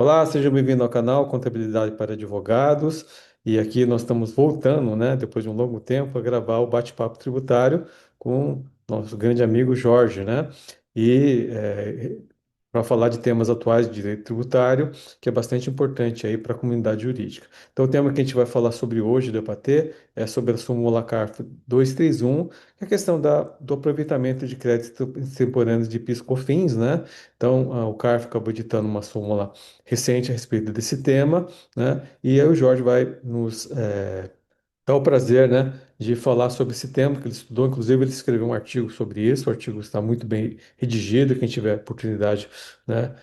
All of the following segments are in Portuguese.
Olá, seja bem-vindo ao canal Contabilidade para Advogados. E aqui nós estamos voltando, né, depois de um longo tempo, a gravar o bate-papo tributário com nosso grande amigo Jorge, né? E para falar de temas atuais de direito tributário, que é bastante importante aí para a comunidade jurídica. Então, o tema que a gente vai falar sobre hoje, debater, é sobre a súmula CARF 231, que é a questão do aproveitamento de créditos temporâneos de PIS/COFINS, né? Então, o CARF acabou editando uma súmula recente a respeito desse tema, né? E aí o Jorge vai nos dar o prazer, né, de falar sobre esse tema que ele estudou. Inclusive, ele escreveu um artigo sobre isso. O artigo está muito bem redigido. Quem tiver oportunidade, né,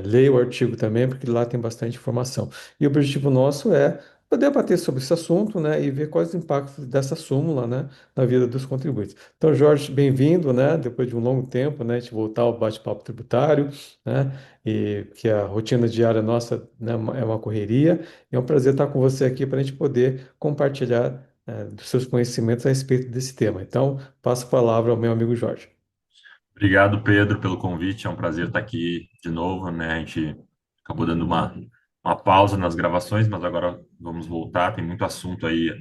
leia o artigo também, porque lá tem bastante informação. E o objetivo nosso é poder debater sobre esse assunto, né, e ver quais os impactos dessa súmula, né, na vida dos contribuintes. Então, Jorge, bem-vindo, né, depois de um longo tempo, né, de voltar ao bate-papo tributário, né, e que a rotina diária nossa, né, é uma correria. E é um prazer estar com você aqui para a gente poder compartilhar dos seus conhecimentos a respeito desse tema. Então, passo a palavra ao meu amigo Jorge. Obrigado, Pedro, pelo convite. É um prazer estar aqui de novo, né? A gente acabou dando uma pausa nas gravações, mas agora vamos voltar. Tem muito assunto aí,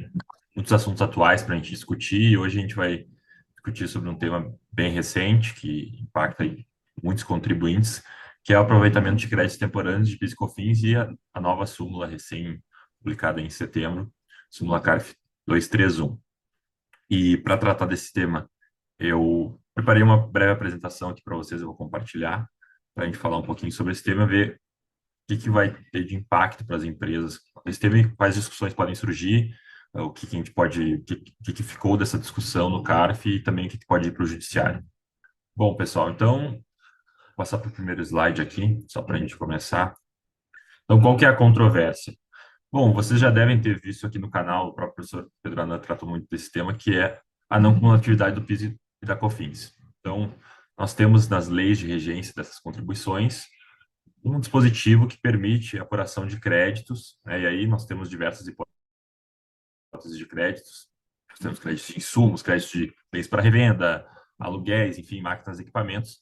muitos assuntos atuais para a gente discutir. E hoje a gente vai discutir sobre um tema bem recente que impacta aí muitos contribuintes, que é o aproveitamento de créditos temporâneos de PIS/COFINS e a nova súmula recém-publicada em setembro, súmula CARF 231. E para tratar desse tema, eu preparei uma breve apresentação aqui para vocês, eu vou compartilhar, para a gente falar um pouquinho sobre esse tema, ver o que vai ter de impacto para as empresas, esse tema e quais discussões podem surgir, o que a gente pode, o que ficou dessa discussão no CARF e também o que pode ir para o judiciário. Bom, pessoal, então, vou passar para o primeiro slide aqui, só para a gente começar. Então, qual que é a controvérsia? Bom, vocês já devem ter visto aqui no canal, o próprio professor Pedro Anan tratou muito desse tema, que é a não cumulatividade do PIS e da COFINS. Então, nós temos nas leis de regência dessas contribuições um dispositivo que permite a apuração de créditos, né? E aí nós temos diversas hipóteses de créditos. Nós temos créditos de insumos, créditos de bens para revenda, aluguéis, enfim, máquinas e equipamentos.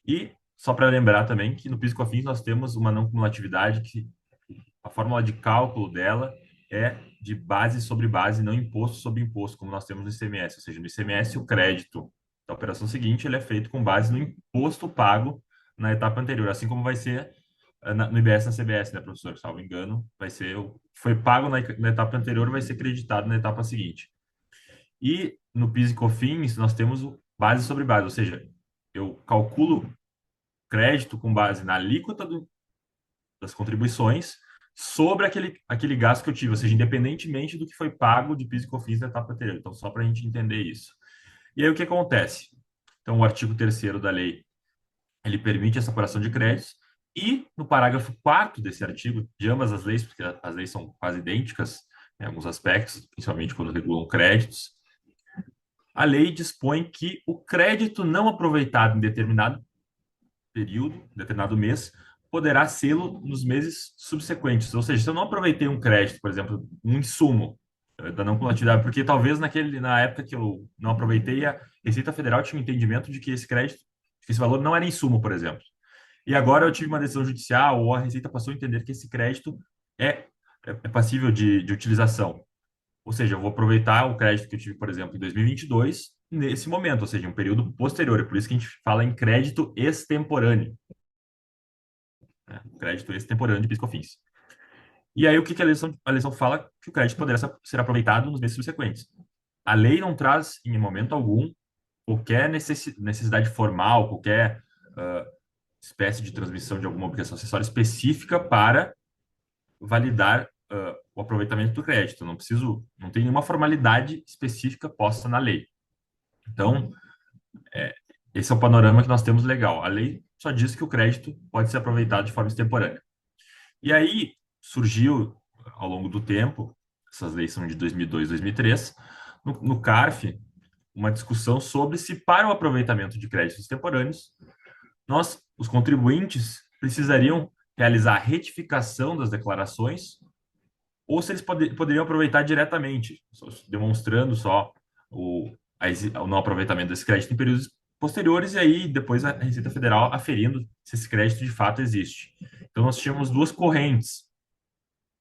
E só para lembrar também que no PIS e COFINS nós temos uma não cumulatividade que a fórmula de cálculo dela é de base sobre base, não imposto sobre imposto, como nós temos no ICMS. Ou seja, no ICMS, o crédito da operação seguinte ele é feito com base no imposto pago na etapa anterior, assim como vai ser no IBS e na CBS, né, professor? Salvo engano, vai ser o que foi pago na etapa anterior vai ser creditado na etapa seguinte. E no PIS e COFINS, nós temos o base sobre base, ou seja, eu calculo crédito com base na alíquota das contribuições sobre aquele gasto que eu tive, ou seja, independentemente do que foi pago de PIS e COFINS na etapa anterior. Então, só para a gente entender isso. E aí, o que acontece? Então, o artigo 3º da lei, ele permite essa apuração de créditos, e no parágrafo 4º desse artigo, de ambas as leis, porque as leis são quase idênticas em alguns aspectos, principalmente quando regulam créditos, a lei dispõe que o crédito não aproveitado em determinado período, determinado mês, poderá sê-lo nos meses subsequentes. Ou seja, se eu não aproveitei um crédito, por exemplo, um insumo da não cumulatividade, porque talvez na época que eu não aproveitei, a Receita Federal tinha um entendimento de que esse crédito, que esse valor não era insumo, por exemplo. E agora eu tive uma decisão judicial, ou a Receita passou a entender que esse crédito é, é passível de utilização. Ou seja, eu vou aproveitar o crédito que eu tive, por exemplo, em 2022, nesse momento, ou seja, um período posterior. É por isso que a gente fala em crédito extemporâneo, né? Crédito extemporâneo de PIS/COFINS. E aí, o que que a legislação fala? Que o crédito poderá ser aproveitado nos meses subsequentes. A lei não traz, em momento algum, qualquer necessidade formal, qualquer espécie de transmissão de alguma obrigação acessória específica para validar o aproveitamento do crédito. Não tem nenhuma formalidade específica posta na lei. Então, esse é o panorama que nós temos legal. A lei só diz que o crédito pode ser aproveitado de forma extemporânea. E aí surgiu, ao longo do tempo, essas leis são de 2002 e 2003, no CARF, uma discussão sobre se, para o aproveitamento de créditos extemporâneos, os contribuintes, precisariam realizar a retificação das declarações ou se eles poderiam aproveitar diretamente, demonstrando só o não aproveitamento desse crédito em períodos posteriores e aí depois a Receita Federal aferindo se esse crédito de fato existe. Então, nós tínhamos duas correntes.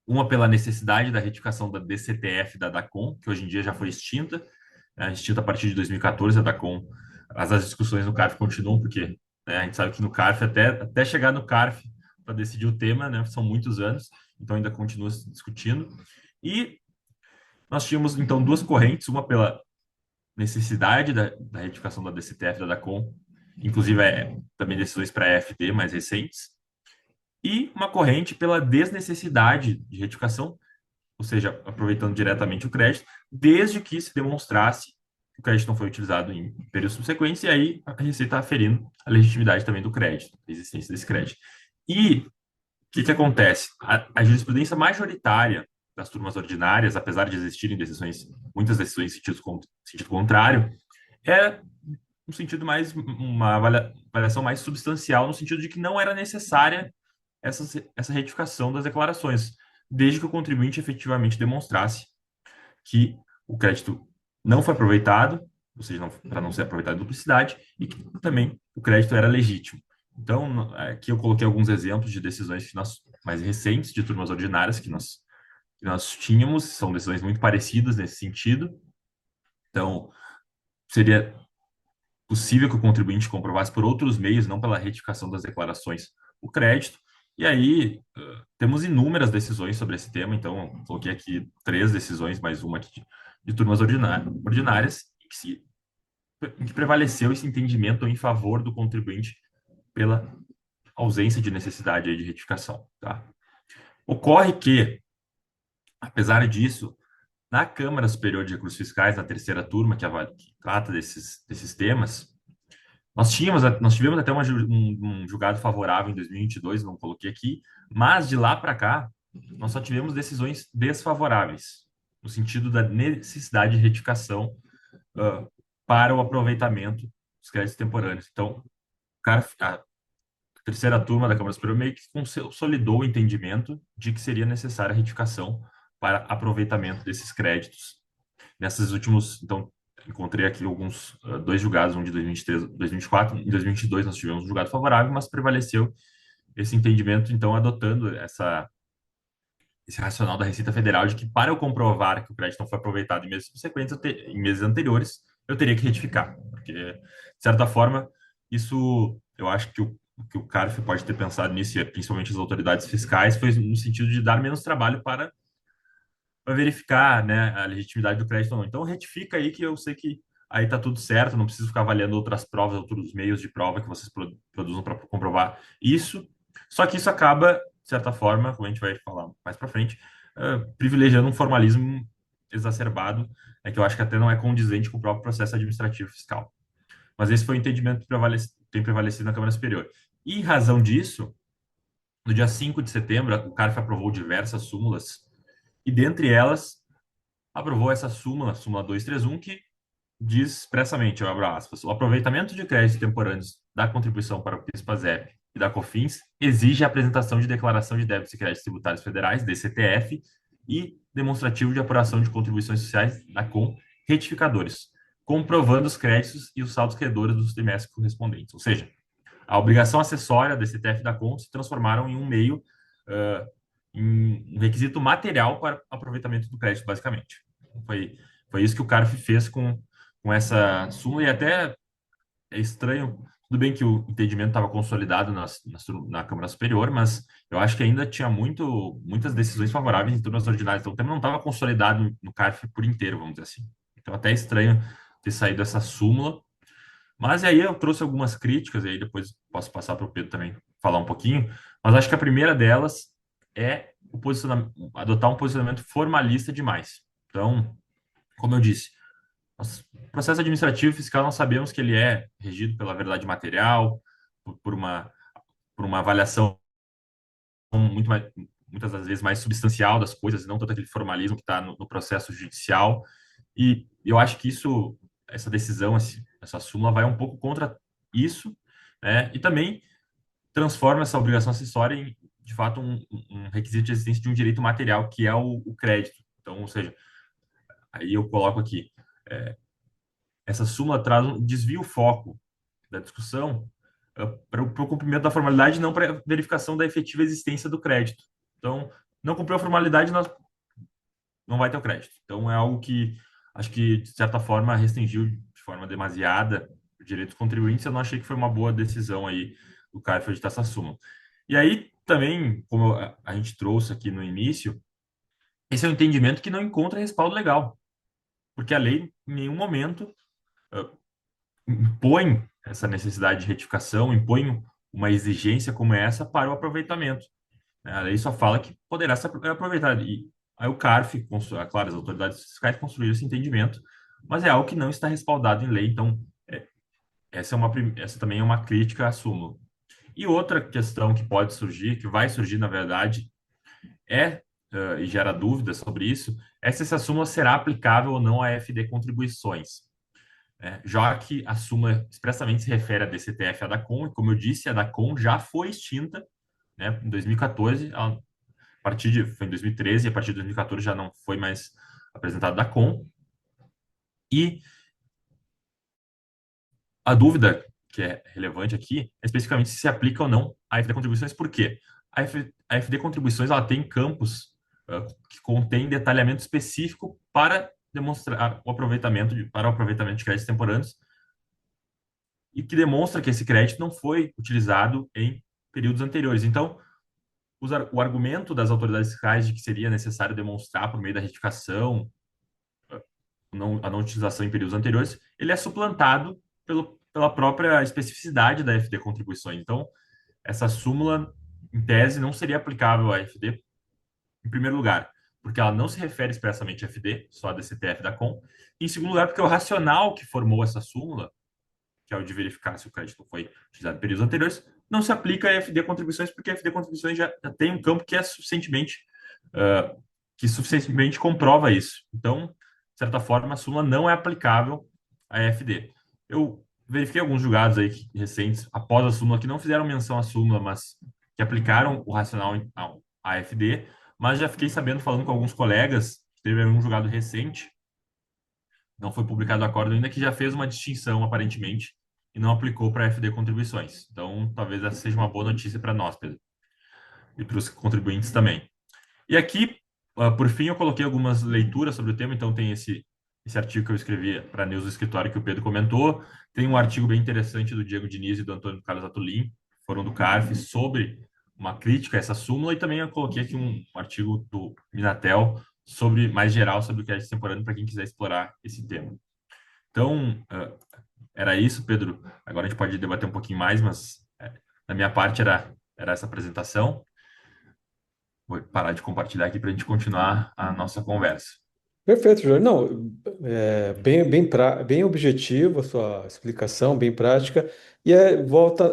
Uma pela necessidade da retificação da DCTF da DACOM, que hoje em dia já foi extinta, né, extinta a partir de 2014, a DACOM. As discussões no CARF continuam, porque né, a gente sabe que no CARF, até chegar no CARF para decidir o tema, né, são muitos anos, então ainda continua se discutindo. E nós tínhamos, então, duas correntes, uma pela necessidade da retificação da DCTF da DACOM, inclusive também decisões para a EFD mais recentes, e uma corrente pela desnecessidade de retificação, ou seja, aproveitando diretamente o crédito, desde que se demonstrasse que o crédito não foi utilizado em períodos subsequentes, e aí a Receita está aferindo a legitimidade também do crédito, a existência desse crédito. E o que acontece? A jurisprudência majoritária das turmas ordinárias, apesar de existirem decisões, muitas decisões em sentido contrário, é um sentido mais, uma avaliação mais substancial, no sentido de que não era necessária essa retificação das declarações, desde que o contribuinte efetivamente demonstrasse que o crédito não foi aproveitado, ou seja, para não ser aproveitado em duplicidade, e que também o crédito era legítimo. Então, aqui eu coloquei alguns exemplos de decisões mais recentes, de turmas ordinárias que nós tínhamos, são decisões muito parecidas nesse sentido. Então, seria possível que o contribuinte comprovasse por outros meios, não pela retificação das declarações, o crédito. E aí, temos inúmeras decisões sobre esse tema, então, coloquei aqui 3 decisões, mais uma aqui de turmas ordinárias, em que prevaleceu esse entendimento em favor do contribuinte pela ausência de necessidade aí de retificação. Tá? Ocorre que, apesar disso, na Câmara Superior de Recursos Fiscais, na terceira turma, que trata desses temas, nós tivemos até um julgado favorável em 2022, não coloquei aqui, mas de lá para cá, nós só tivemos decisões desfavoráveis, no sentido da necessidade de retificação uh, para o aproveitamento dos créditos temporâneos. Então, a terceira turma da Câmara Superior meio que consolidou o entendimento de que seria necessária a retificação para aproveitamento desses créditos. Nesses últimos, então, encontrei aqui dois julgados, um de 2023, 2024, em 2022 nós tivemos um julgado favorável, mas prevaleceu esse entendimento, então, adotando esse racional da Receita Federal de que para eu comprovar que o crédito não foi aproveitado em meses subsequentes, em meses anteriores, eu teria que retificar, porque, de certa forma, isso, eu acho que o CARF pode ter pensado nisso, e principalmente as autoridades fiscais, foi no sentido de dar menos trabalho para verificar, né, a legitimidade do crédito ou não. Então, retifica aí que eu sei que aí está tudo certo, não preciso ficar avaliando outras provas, outros meios de prova que vocês produzam para comprovar isso. Só que isso acaba, de certa forma, como a gente vai falar mais para frente, privilegiando um formalismo exacerbado, que eu acho que até não é condizente com o próprio processo administrativo fiscal. Mas esse foi o entendimento que tem prevalecido na Câmara Superior. E em razão disso, no dia 5 de setembro, o CARF aprovou diversas súmulas, e dentre elas, aprovou essa súmula 231, que diz expressamente, eu abro aspas, o aproveitamento de créditos temporâneos da contribuição para o PIS/PASEP e da COFINS exige a apresentação de declaração de débitos e créditos tributários federais, DCTF, e demonstrativo de apuração de contribuições sociais da COM retificadores, comprovando os créditos e os saldos credores dos trimestres correspondentes. Ou seja, a obrigação acessória da DCTF e da COM se transformaram em um meio, uh, em um requisito material para aproveitamento do crédito, basicamente. Foi isso que o CARF fez com essa súmula, e até é estranho, tudo bem que o entendimento estava consolidado na Câmara Superior, mas eu acho que ainda tinha muitas decisões favoráveis em turmas ordinárias, então o tema não estava consolidado no CARF por inteiro, vamos dizer assim. Então até é estranho ter saído essa súmula, mas aí eu trouxe algumas críticas, e aí depois posso passar para o Pedro também falar um pouquinho, mas acho que a primeira delas é adotar um posicionamento formalista demais. Então, como eu disse, o processo administrativo e fiscal nós sabemos que ele é regido pela verdade material, por uma avaliação muitas das vezes mais substancial das coisas, e não tanto aquele formalismo que está no processo judicial. E eu acho que essa decisão, essa súmula vai um pouco contra isso, né? E também transforma essa obrigação acessória em, de fato, um requisito de existência de um direito material, que é o crédito. Então, ou seja, aí eu coloco aqui, essa súmula desvia o foco da discussão para o cumprimento da formalidade, não para verificação da efetiva existência do crédito. Então, não cumpriu a formalidade, não vai ter o crédito. Então, é algo que acho que, de certa forma, restringiu de forma demasiada o direito dos contribuintes. Eu não achei que foi uma boa decisão aí do CARF de essa súmula. E aí, também, como a gente trouxe aqui no início, esse é um entendimento que não encontra respaldo legal, porque a lei, em nenhum momento, uh, impõe essa necessidade de retificação, impõe uma exigência como essa para o aproveitamento, né? A lei só fala que poderá ser aproveitado. E aí o CARF, claro, as autoridades fiscais construíram esse entendimento, mas é algo que não está respaldado em lei, então essa também é uma crítica à súmula. E outra questão que pode surgir, que vai surgir, na verdade, e gera dúvidas sobre isso, é se essa súmula será aplicável ou não a FD contribuições, né? Já que a súmula expressamente se refere à DCTF e à DACOM, e como eu disse, a DACOM já foi extinta, né, em 2014, foi em 2013, e a partir de 2014 já não foi mais apresentada a DACOM, e a dúvida que é relevante aqui é especificamente se aplica ou não a FD contribuições, por quê? A FD contribuições ela tem campos que contém detalhamento específico para demonstrar para o aproveitamento de créditos temporâneos e que demonstra que esse crédito não foi utilizado em períodos anteriores. Então, o argumento das autoridades fiscais de que seria necessário demonstrar por meio da retificação a não utilização em períodos anteriores, ele é suplantado pela própria especificidade da FD contribuições. Então, essa súmula, em tese, não seria aplicável à FD, em primeiro lugar, porque ela não se refere expressamente à FD, só a DCTF da COM. E, em segundo lugar, porque o racional que formou essa súmula, que é o de verificar se o crédito foi utilizado em períodos anteriores, não se aplica a FD contribuições, porque a FD contribuições já tem um campo que é uh, suficientemente comprova isso. Então, de certa forma, a súmula não é aplicável à FD. Eu verifiquei alguns julgados aí recentes após a súmula que não fizeram menção à súmula, mas que aplicaram o racional à FD, mas já fiquei sabendo, falando com alguns colegas, teve um julgado recente, não foi publicado o acordo ainda, que já fez uma distinção, aparentemente, e não aplicou para FD contribuições. Então, talvez essa seja uma boa notícia para nós, Pedro, e para os contribuintes também. E aqui, por fim, eu coloquei algumas leituras sobre o tema, então tem esse artigo que eu escrevi para a News do Escritório que o Pedro comentou, tem um artigo bem interessante do Diego Diniz e do Antônio Carlos Atulin, foram do CARF, sobre uma crítica a essa súmula, e também eu coloquei aqui um artigo do Minatel sobre mais geral sobre o crédito temporâneo para quem quiser explorar esse tema. Então, era isso, Pedro. Agora a gente pode debater um pouquinho mais, mas da minha parte era essa apresentação. Vou parar de compartilhar aqui para a gente continuar a nossa conversa. Perfeito, Jorge. Não, bem objetivo a sua explicação, bem prática. E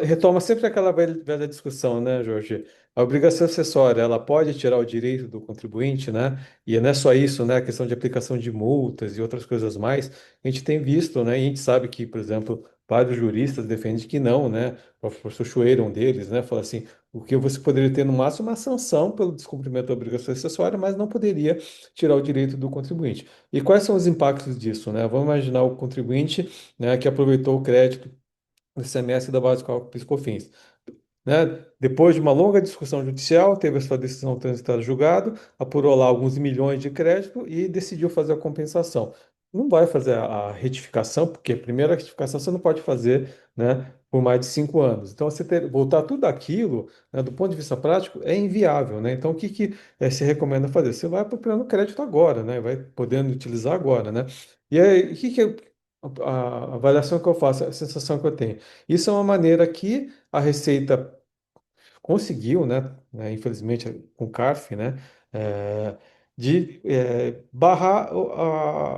retoma sempre aquela velha discussão, né, Jorge? A obrigação acessória, ela pode tirar o direito do contribuinte, né? E não é só isso, né? A questão de aplicação de multas e outras coisas mais. A gente tem visto, né? E a gente sabe que, por exemplo, vários juristas defendem que não, né? O professor Chueiro, um deles, né? Fala assim, o que você poderia ter no máximo é uma sanção pelo descumprimento da obrigação acessória, mas não poderia tirar o direito do contribuinte. E quais são os impactos disso, né? Vamos imaginar o contribuinte, né, que aproveitou o crédito do ICMS da base de cálculo PIS/COFINS, né? Depois de uma longa discussão judicial, teve a sua decisão transitada em julgado, apurou lá alguns milhões de crédito e decidiu fazer a compensação. Não vai fazer a retificação, porque a primeira retificação você não pode fazer, né, por mais de 5 anos. Então, voltar tudo aquilo, né, do ponto de vista prático, é inviável, né? Então, o que se recomenda fazer? Você vai apropriando crédito agora, né? Vai podendo utilizar agora, né? E aí, a avaliação que eu faço, a sensação que eu tenho? Isso é uma maneira que a Receita conseguiu, né, infelizmente com o CARF, né, é, de barrar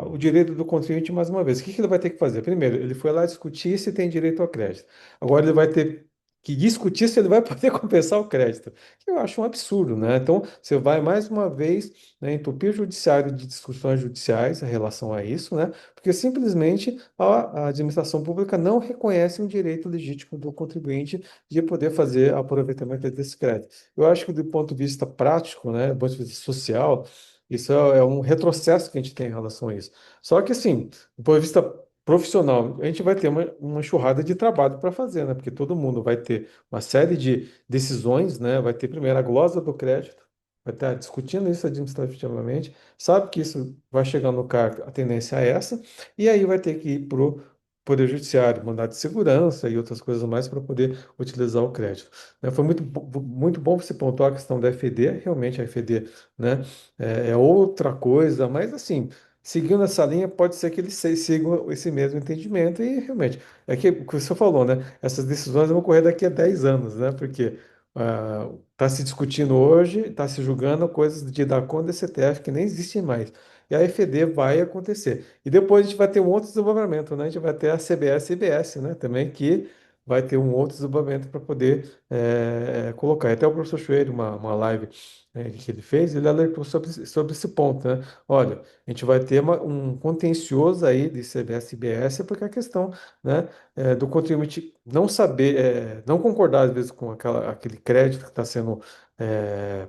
o direito do contribuinte mais uma vez. O que ele vai ter que fazer? Primeiro, ele foi lá discutir se tem direito ao crédito. Agora ele vai ter que discutir se ele vai poder compensar o crédito, que eu acho um absurdo, né? Então, você vai mais uma vez, né, entupir o judiciário de discussões judiciais em relação a isso, né? Porque simplesmente a administração pública não reconhece um direito legítimo do contribuinte de poder fazer aproveitamento desse crédito. Eu acho que do ponto de vista prático, né, do ponto de vista social, isso é um retrocesso que a gente tem em relação a isso. Só que, assim, do ponto de vista profissional, a gente vai ter uma enxurrada de trabalho para fazer, né? Porque todo mundo vai ter uma série de decisões, né? Vai ter primeiro a glosa do crédito, vai estar discutindo isso administrativamente, sabe que isso vai chegar no CARF, a tendência é essa, e aí vai ter que ir para o Poder Judiciário, mandado de segurança e outras coisas mais para poder utilizar o crédito. Né? Foi muito bom você pontuar a questão da FED, realmente a FED, né, é outra coisa, mas assim. Seguindo essa linha, pode ser que eles sigam esse mesmo entendimento e realmente, é que o que você falou, né? Essas decisões vão ocorrer daqui a 10 anos, né? Porque está se discutindo hoje, está se julgando coisas de dar conta desse CTF que nem existem mais. E a EFD vai acontecer. E depois a gente vai ter um outro desenvolvimento, né? A gente vai ter a CBS e IBS, né? Também que vai ter um outro desenvolvimento para poder colocar. Até o professor Schweir, uma live que ele fez, ele alertou sobre esse ponto, né? Olha, a gente vai ter um contencioso aí de CBS e IBS, porque a questão, né, do contribuinte não saber, não concordar às vezes com aquele crédito que está sendo é,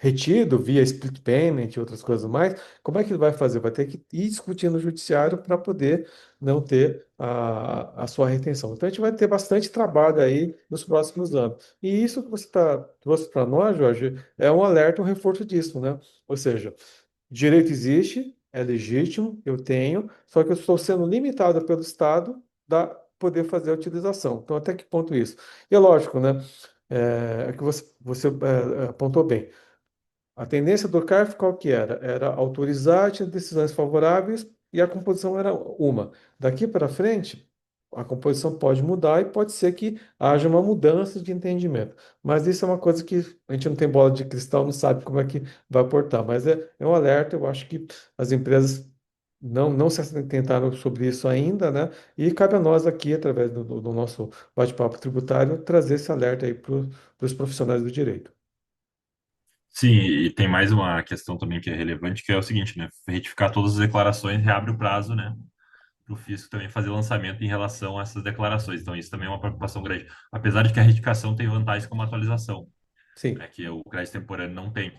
retido via split payment e outras coisas mais, como é que ele vai fazer? Vai ter que ir discutindo no judiciário para poder não ter a sua retenção. Então a gente vai ter bastante trabalho aí nos próximos anos. E isso que você trouxe para nós, Jorge, é um alerta, um reforço disso, né? Ou seja, direito existe, é legítimo, eu tenho, só que eu estou sendo limitado pelo Estado da poder fazer a utilização. Então, até que ponto isso? E é lógico, né? É que você apontou bem. A tendência do CARF qual que era? Era autorizar, tinha decisões favoráveis e a composição era uma. Daqui para frente, a composição pode mudar e pode ser que haja uma mudança de entendimento. Mas isso é uma coisa que a gente não tem bola de cristal, não sabe como é que vai portar. Mas é um alerta, eu acho que as empresas não se atentaram sobre isso ainda, né? E cabe a nós aqui, através do nosso bate-papo tributário, trazer esse alerta aí para os profissionais do direito. Sim, e tem mais uma questão também que é relevante, que é o seguinte, né? Retificar todas as declarações reabre o prazo, né? Para o fisco também fazer lançamento em relação a essas declarações. Então, isso também é uma preocupação grande. Apesar de que a retificação tem vantagens como a atualização, né? Sim, Que o crédito temporâneo não tem.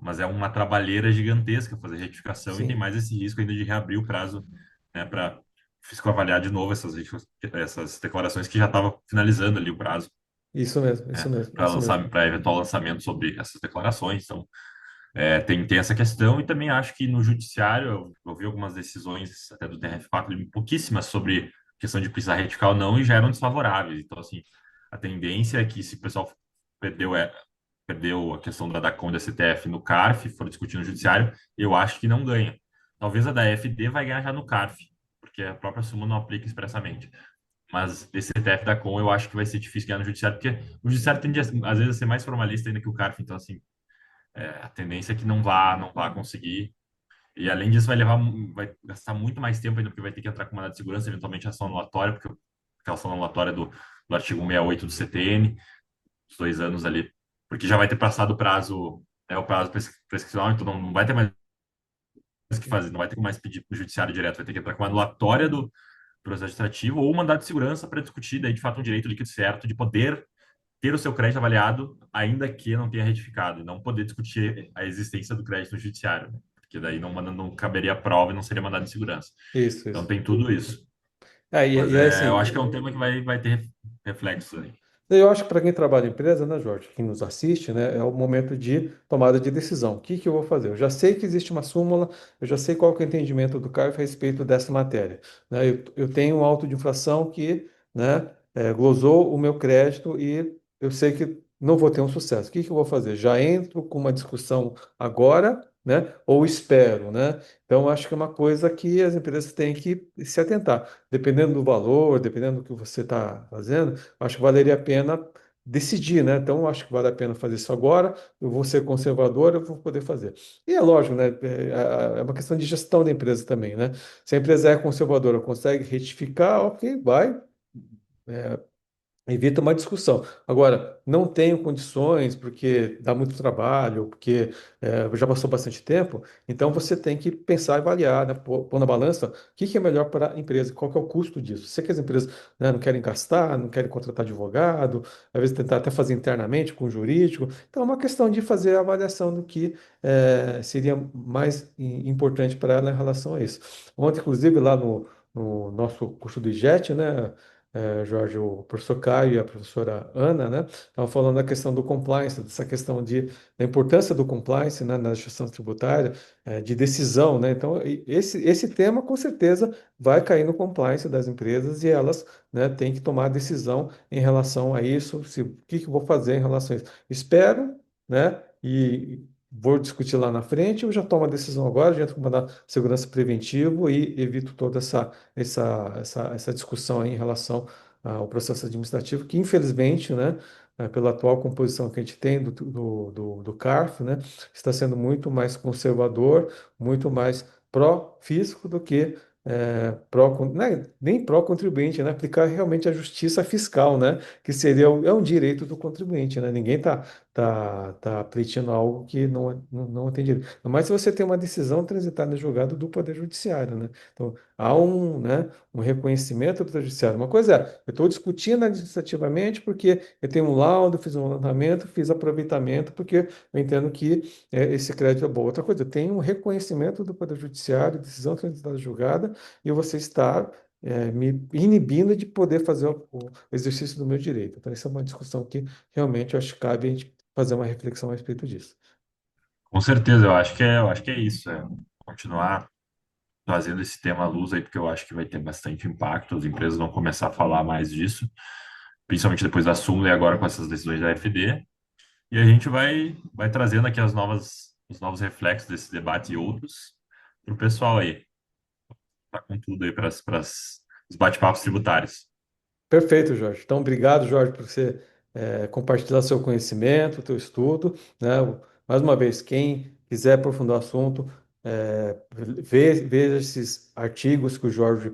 Mas é uma trabalheira gigantesca fazer retificação e tem sim. mais esse risco ainda de reabrir o prazo, né? Para o fisco avaliar de novo essas declarações que já estava finalizando ali o prazo, Isso mesmo, isso né? mesmo, Para isso mesmo. lançar, para eventual lançamento sobre essas declarações. Então, tem essa questão, e também acho que no judiciário, eu vi algumas decisões até do TRF4, pouquíssimas sobre questão de precisar retificar ou não, e já eram desfavoráveis. Então, assim, a tendência é que se o pessoal perdeu, perdeu a questão da DACOM e da CTF no CARF, for discutir no judiciário, eu acho que não ganha. Talvez a da FD vai ganhar já no CARF, porque a própria súmula não aplica expressamente. Mas esse CTF da Com eu acho que vai ser difícil ganhar no judiciário, porque o judiciário tende, às vezes, a ser mais formalista ainda que o CARF. Então, assim, a tendência é que não vá conseguir. E além disso, vai gastar muito mais tempo ainda, porque vai ter que entrar com mandado de segurança, eventualmente ação anulatória, porque aquela ação anulatória do artigo 168 do CTN, os 2 anos ali, porque já vai ter passado o prazo, o prazo prescricional, então não vai ter mais o que fazer, não vai ter mais pedir para o judiciário direto, vai ter que entrar com uma anulatória do processo administrativo ou mandado de segurança para discutir, daí, de fato, um direito líquido certo de poder ter o seu crédito avaliado, ainda que não tenha retificado, e não poder discutir a existência do crédito no judiciário, né? Porque daí não caberia a prova e não seria mandado de segurança. Isso, Então isso. tem tudo isso. Mas E é eu assim, acho que é um tema que vai ter reflexos aí. eu acho que para quem trabalha em empresa, né, Jorge, quem nos assiste, né, é o momento de tomada de decisão. O que que eu vou fazer? Eu já sei que existe uma súmula, eu já sei qual que é o entendimento do CARF a respeito dessa matéria. Né? Eu tenho um auto de infração que, né, glosou o meu crédito e eu sei que não vou ter um sucesso. O que que eu vou fazer? Já entro com uma discussão agora, né, ou espero, né? Então, acho que é uma coisa que as empresas têm que se atentar. Dependendo do valor, dependendo do que você está fazendo, acho que valeria a pena decidir, né? Então, acho que vale a pena fazer isso agora. Eu vou ser conservador, eu vou poder fazer. E é lógico, né? É uma questão de gestão da empresa também, né? Se a empresa é conservadora, consegue retificar, ok, vai. Evita uma discussão. Agora, não tenho condições porque dá muito trabalho, porque já passou bastante tempo, então você tem que pensar e avaliar, né, pôr na balança o que que é melhor para a empresa, qual que é o custo disso. Sei que as empresas, né, não querem gastar, não querem contratar advogado, às vezes tentar até fazer internamente com o jurídico. Então, é uma questão de fazer a avaliação do que seria mais importante para ela em relação a isso. Ontem, inclusive, lá no nosso curso do IJET, né? Jorge, o professor Caio e a professora Ana, né? Estavam falando da questão do compliance, dessa questão da importância do compliance, né, na gestão tributária, de decisão, né? Então, esse tema, com certeza, vai cair no compliance das empresas e elas, né, têm que tomar decisão em relação a isso, o que que eu vou fazer em relação a isso. Espero, né? E vou discutir lá na frente, eu já tomo a decisão agora, já entro com uma segurança preventivo e evito toda essa discussão aí em relação ao processo administrativo, que infelizmente, né, pela atual composição que a gente tem do CARF, né, está sendo muito mais conservador, muito mais pró-fisco do que nem pró-contribuinte, né, aplicar realmente a justiça fiscal, né, que seria é um direito do contribuinte, né, ninguém tá pleiteando algo que não tem direito. Mas se você tem uma decisão transitada no julgado do Poder Judiciário, né? Então, há um reconhecimento do judiciário. Uma coisa é, eu estou discutindo administrativamente porque eu tenho um laudo, fiz um levantamento, fiz aproveitamento, porque eu entendo que esse crédito é bom. Outra coisa, eu tenho um reconhecimento do Poder Judiciário, decisão transitada julgada, e você está me inibindo de poder fazer o exercício do meu direito. Então, essa é uma discussão que realmente eu acho que cabe a gente fazer uma reflexão a respeito disso. Com certeza, eu acho que é isso, continuar trazendo esse tema à luz aí, porque eu acho que vai ter bastante impacto, as empresas vão começar a falar mais disso, principalmente depois da súmula e agora com essas decisões da FD, e a gente vai trazendo aqui os novos reflexos desse debate e outros para o pessoal aí, tá com tudo aí para os bate-papos tributários. Perfeito, Jorge. Então, obrigado, Jorge, por você compartilhar seu conhecimento, seu estudo, né? Mais uma vez, quem quiser aprofundar o assunto, veja esses artigos que o Jorge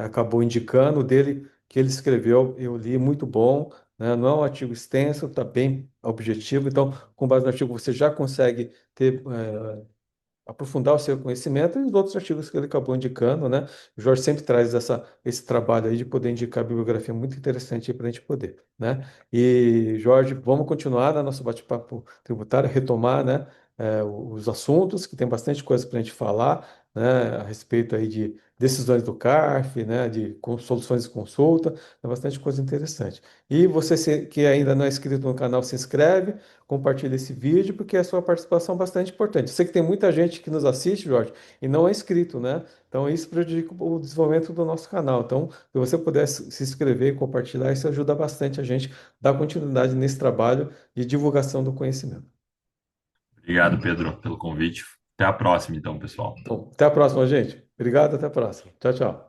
acabou indicando dele, que ele escreveu, eu li, muito bom, né? Não é um artigo extenso, está bem objetivo, então, com base no artigo, você já consegue ter aprofundar o seu conhecimento e os outros artigos que ele acabou indicando, né? O Jorge sempre traz esse trabalho aí de poder indicar bibliografia muito interessante para a gente poder, né? E, Jorge, vamos continuar no nosso bate-papo tributário, retomar, né, os assuntos, que tem bastante coisa para a gente falar, né, a respeito aí de decisões do CARF, né, de soluções de consulta, é bastante coisa interessante. E você que ainda não é inscrito no canal, se inscreve, compartilhe esse vídeo, porque a sua participação é bastante importante. Eu sei que tem muita gente que nos assiste, Jorge, e não é inscrito, né? Então, isso prejudica o desenvolvimento do nosso canal. Então, se você puder se inscrever e compartilhar, isso ajuda bastante a gente a dar continuidade nesse trabalho de divulgação do conhecimento. Obrigado, Pedro, pelo convite. Até a próxima, então, pessoal. Então, até a próxima, gente. Obrigado, até a próxima. Tchau, tchau.